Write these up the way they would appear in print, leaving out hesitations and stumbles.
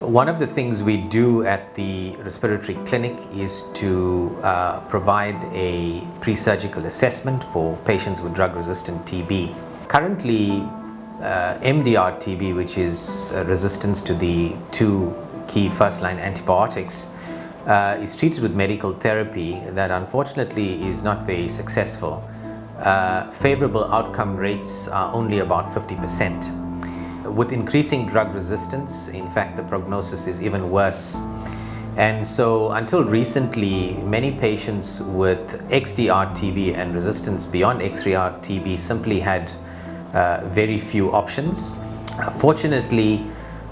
One of the things we do at the respiratory clinic is to provide a pre-surgical assessment for patients with drug-resistant TB. Currently, MDR TB, which is resistance to the two key first-line antibiotics, is treated with medical therapy that unfortunately is not very successful. Favorable outcome rates are only about 50%. With increasing drug resistance, in fact, the prognosis is even worse. And so until recently, many patients with XDR TB and resistance beyond XDR TB simply had very few options. Fortunately,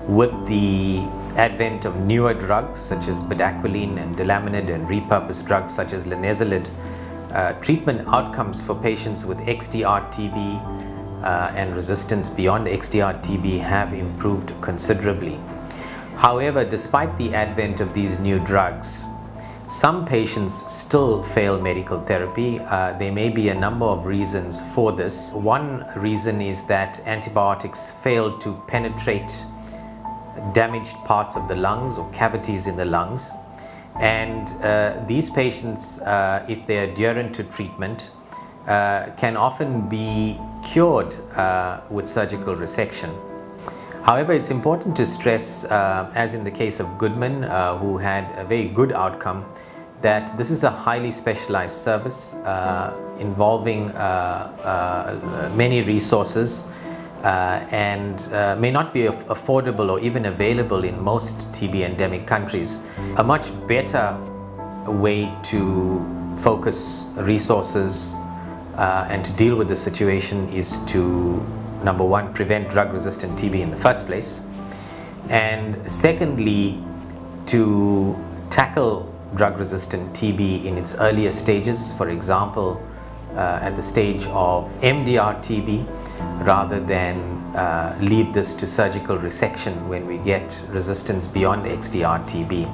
with the advent of newer drugs such as bedaquiline and delamanid and repurposed drugs such as linezolid, treatment outcomes for patients with XDR TB and resistance beyond XDR TB have improved considerably. However, despite the advent of these new drugs, some patients still fail medical therapy. There may be a number of reasons for this. One reason is that antibiotics fail to penetrate damaged parts of the lungs or cavities in the lungs. And these patients, if they are adherent to treatment, can often be cured with surgical resection. However, it's important to stress, as in the case of Goodman, who had a very good outcome, that this is a highly specialized service involving many resources and may not be affordable or even available in most TB endemic countries. A much better way to focus resources and to deal with the situation is to, number one, prevent drug-resistant TB in the first place, and secondly, to tackle drug-resistant TB in its earlier stages, for example, at the stage of MDR TB, rather than lead this to surgical resection when we get resistance beyond XDR TB.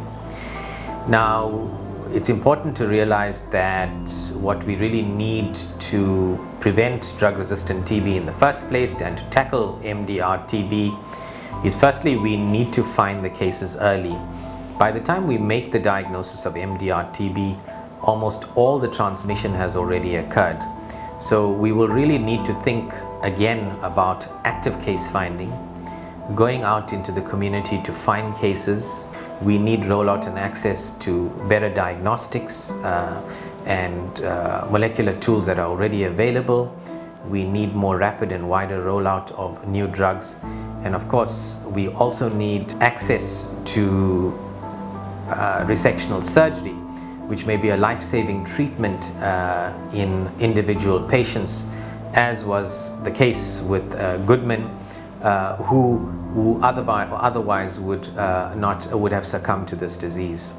Now, it's important to realize that what we really need to prevent drug-resistant TB in the first place and to tackle MDR TB is, firstly, we need to find the cases early. By the time we make the diagnosis of MDR TB, almost all the transmission has already occurred. So we will really need to think again about active case finding, going out into the community to find cases. We need rollout and access to better diagnostics and molecular tools that are already available. We need more rapid and wider rollout of new drugs. And of course, we also need access to resectional surgery, which may be a life-saving treatment in individual patients, as was the case with Goodman, who otherwise would have succumbed to this disease.